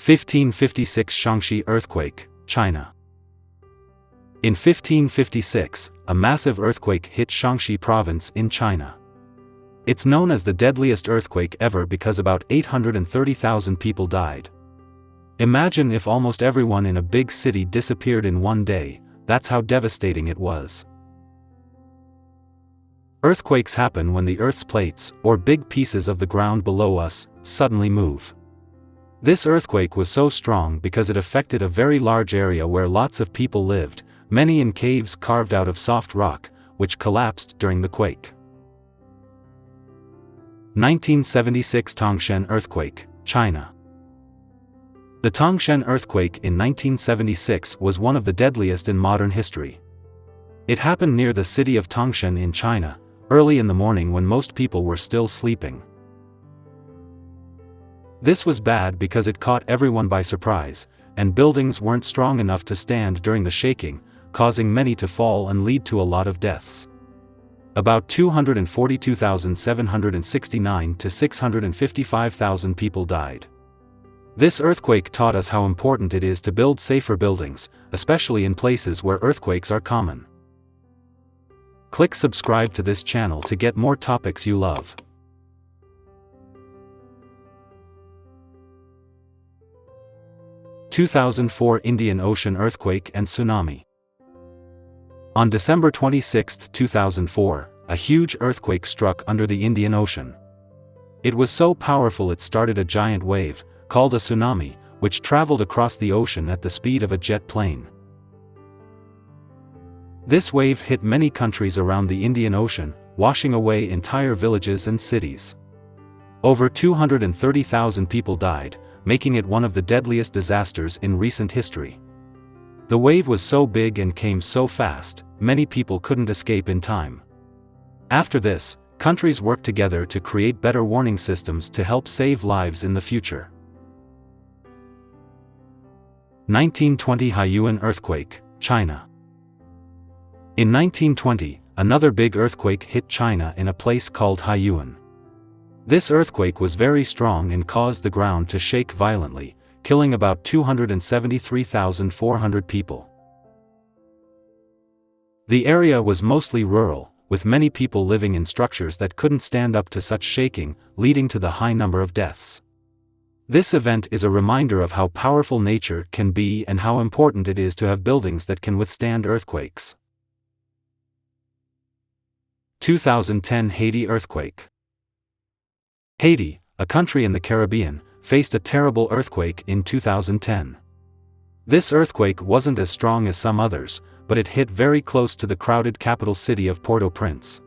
1556 Shaanxi Earthquake, China. In 1556, a massive earthquake hit Shaanxi province in China. It's known as the deadliest earthquake ever because about 830,000 people died. Imagine if almost everyone in a big city disappeared in one day. That's how devastating it was. Earthquakes happen when the Earth's plates, or big pieces of the ground below us, suddenly move. This earthquake was so strong because it affected a very large area where lots of people lived, many in caves carved out of soft rock, which collapsed during the quake. 1976 Tangshan Earthquake, China. The Tangshan earthquake in 1976 was one of the deadliest in modern history. It happened near the city of Tangshan in China, early in the morning when most people were still sleeping. This was bad because it caught everyone by surprise, and buildings weren't strong enough to stand during the shaking, causing many to fall and lead to a lot of deaths. About 242,769 to 655,000 people died. This earthquake taught us how important it is to build safer buildings, especially in places where earthquakes are common. Click subscribe to this channel to get more topics you love. 2004 Indian Ocean Earthquake and Tsunami. On December 26, 2004, a huge earthquake struck under the Indian Ocean. It was so powerful it started a giant wave, called a tsunami, which traveled across the ocean at the speed of a jet plane. This wave hit many countries around the Indian Ocean, washing away entire villages and cities. Over 230,000 people died, making it one of the deadliest disasters in recent history. The wave was so big and came so fast, many people couldn't escape in time. After this, countries worked together to create better warning systems to help save lives in the future. 1920 Haiyuan Earthquake, China. In 1920, another big earthquake hit China in a place called Haiyuan. This earthquake was very strong and caused the ground to shake violently, killing about 273,400 people. The area was mostly rural, with many people living in structures that couldn't stand up to such shaking, leading to the high number of deaths. This event is a reminder of how powerful nature can be and how important it is to have buildings that can withstand earthquakes. 2010 Haiti Earthquake. Haiti, a country in the Caribbean, faced a terrible earthquake in 2010. This earthquake wasn't as strong as some others, but it hit very close to the crowded capital city of Port-au-Prince.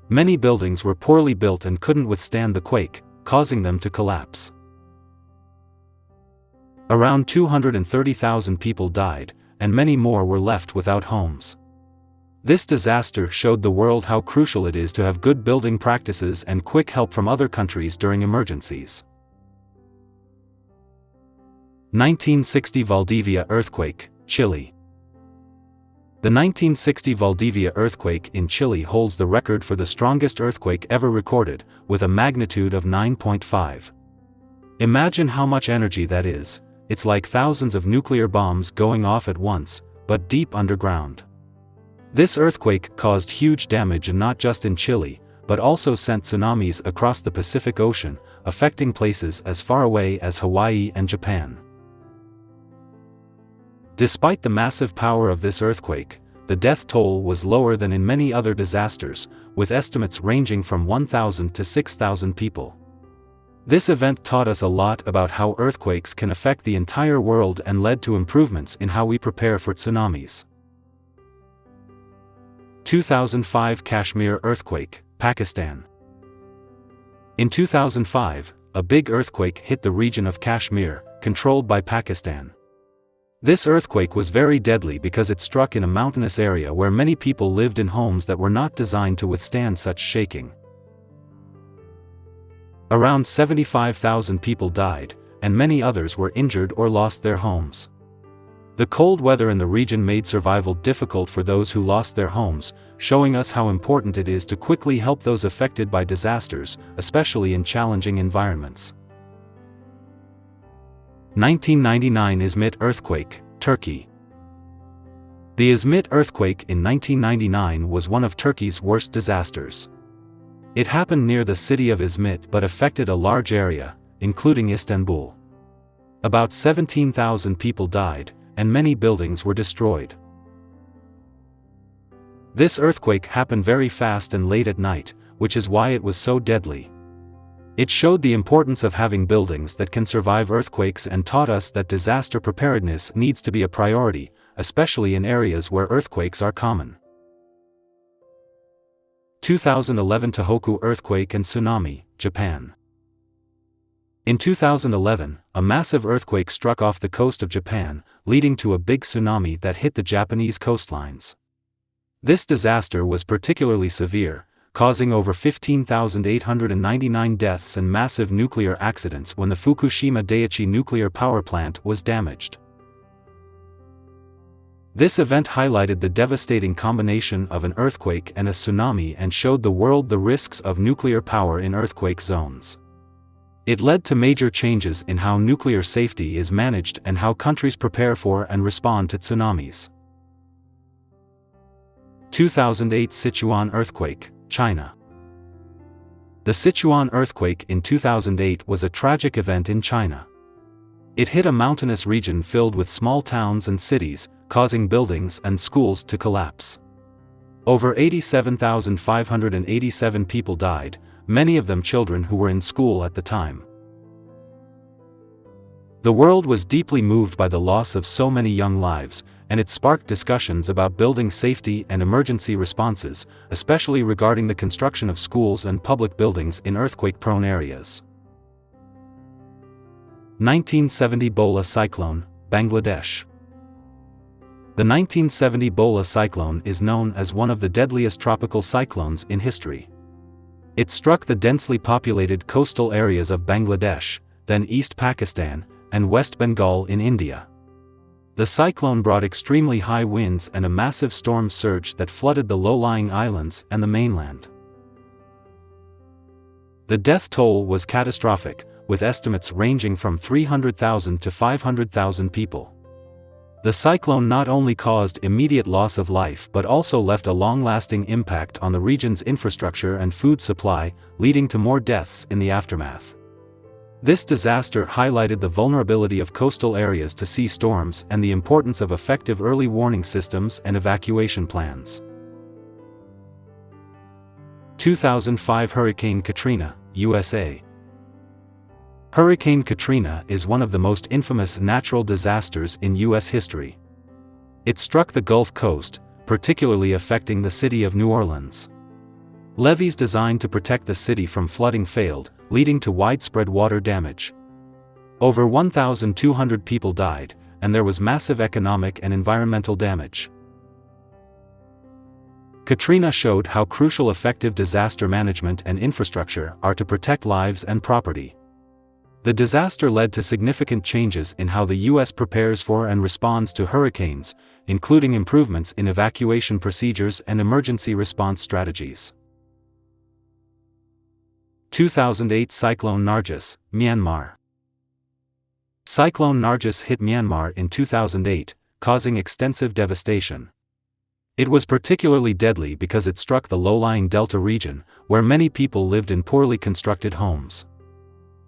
Many buildings were poorly built and couldn't withstand the quake, causing them to collapse. Around 230,000 people died, and many more were left without homes. This disaster showed the world how crucial it is to have good building practices and quick help from other countries during emergencies. 1960 Valdivia Earthquake, Chile. The 1960 Valdivia earthquake in Chile holds the record for the strongest earthquake ever recorded, with a magnitude of 9.5. Imagine how much energy that is. It's like thousands of nuclear bombs going off at once, but deep underground. This earthquake caused huge damage not just in Chile, but also sent tsunamis across the Pacific Ocean, affecting places as far away as Hawaii and Japan. Despite the massive power of this earthquake, the death toll was lower than in many other disasters, with estimates ranging from 1,000 to 6,000 people. This event taught us a lot about how earthquakes can affect the entire world and led to improvements in how we prepare for tsunamis. 2005 Kashmir Earthquake, Pakistan. In 2005, a big earthquake hit the region of Kashmir, controlled by Pakistan. This earthquake was very deadly because it struck in a mountainous area where many people lived in homes that were not designed to withstand such shaking. Around 75,000 people died, and many others were injured or lost their homes. The cold weather in the region made survival difficult for those who lost their homes, showing us how important it is to quickly help those affected by disasters, especially in challenging environments. 1999 İzmit Earthquake, Turkey. The İzmit earthquake in 1999 was one of Turkey's worst disasters. It happened near the city of İzmit but affected a large area, including Istanbul. About 17,000 people died, and many buildings were destroyed. This earthquake happened very fast and late at night, which is why it was so deadly. It showed the importance of having buildings that can survive earthquakes and taught us that disaster preparedness needs to be a priority, especially in areas where earthquakes are common. 2011 Tōhoku Earthquake and Tsunami, Japan. In 2011, a massive earthquake struck off the coast of Japan, leading to a big tsunami that hit the Japanese coastlines. This disaster was particularly severe, causing over 15,899 deaths and massive nuclear accidents when the Fukushima Daiichi nuclear power plant was damaged. This event highlighted the devastating combination of an earthquake and a tsunami and showed the world the risks of nuclear power in earthquake zones. It led to major changes in how nuclear safety is managed and how countries prepare for and respond to tsunamis. 2008 Sichuan Earthquake, China. The Sichuan earthquake in 2008 was a tragic event in China. It hit a mountainous region filled with small towns and cities, causing buildings and schools to collapse. Over 87,587 people died, many of them children who were in school at the time. The world was deeply moved by the loss of so many young lives, and it sparked discussions about building safety and emergency responses, especially regarding the construction of schools and public buildings in earthquake-prone areas. 1970 Bhola Cyclone, Bangladesh. The 1970 Bhola cyclone is known as one of the deadliest tropical cyclones in history. It struck the densely populated coastal areas of Bangladesh, then East Pakistan, and West Bengal in India. The cyclone brought extremely high winds and a massive storm surge that flooded the low-lying islands and the mainland. The death toll was catastrophic, with estimates ranging from 300,000 to 500,000 people. The cyclone not only caused immediate loss of life but also left a long-lasting impact on the region's infrastructure and food supply, leading to more deaths in the aftermath. This disaster highlighted the vulnerability of coastal areas to sea storms and the importance of effective early warning systems and evacuation plans. 2005 Hurricane Katrina, USA. Hurricane Katrina is one of the most infamous natural disasters in U.S. history. It struck the Gulf Coast, particularly affecting the city of New Orleans. Levees designed to protect the city from flooding failed, leading to widespread water damage. Over 1,200 people died, and there was massive economic and environmental damage. Katrina showed how crucial effective disaster management and infrastructure are to protect lives and property. The disaster led to significant changes in how the U.S. prepares for and responds to hurricanes, including improvements in evacuation procedures and emergency response strategies. 2008 Cyclone Nargis, Myanmar. Cyclone Nargis hit Myanmar in 2008, causing extensive devastation. It was particularly deadly because it struck the low-lying delta region, where many people lived in poorly constructed homes.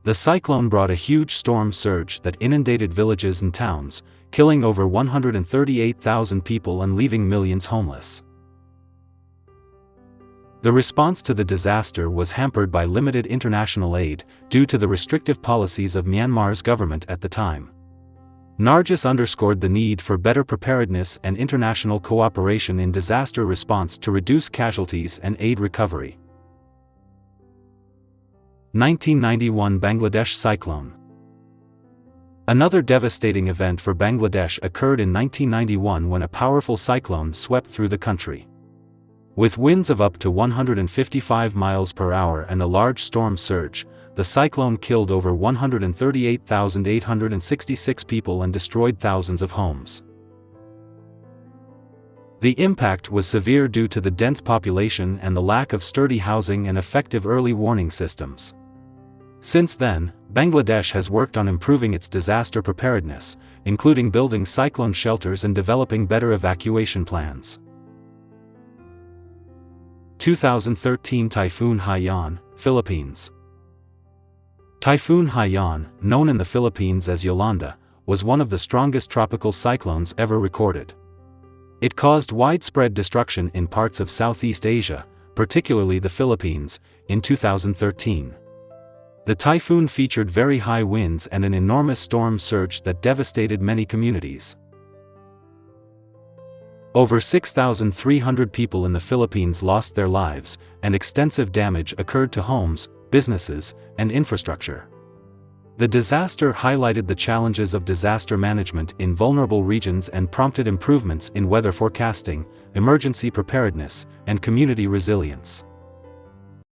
The cyclone brought a huge storm surge that inundated villages and towns, killing over 138,000 people and leaving millions homeless. The response to the disaster was hampered by limited international aid, due to the restrictive policies of Myanmar's government at the time. Nargis underscored the need for better preparedness and international cooperation in disaster response to reduce casualties and aid recovery. 1991 Bangladesh Cyclone. Another devastating event for Bangladesh occurred in 1991 when a powerful cyclone swept through the country. With winds of up to 155 miles per hour and a large storm surge, the cyclone killed over 138,866 people and destroyed thousands of homes. The impact was severe due to the dense population and the lack of sturdy housing and effective early warning systems. Since then, Bangladesh has worked on improving its disaster preparedness, including building cyclone shelters and developing better evacuation plans. 2013 Typhoon Haiyan, Philippines. Typhoon Haiyan, known in the Philippines as Yolanda, was one of the strongest tropical cyclones ever recorded. It caused widespread destruction in parts of Southeast Asia, particularly the Philippines, in 2013. The typhoon featured very high winds and an enormous storm surge that devastated many communities. Over 6,300 people in the Philippines lost their lives, and extensive damage occurred to homes, businesses, and infrastructure. The disaster highlighted the challenges of disaster management in vulnerable regions and prompted improvements in weather forecasting, emergency preparedness, and community resilience.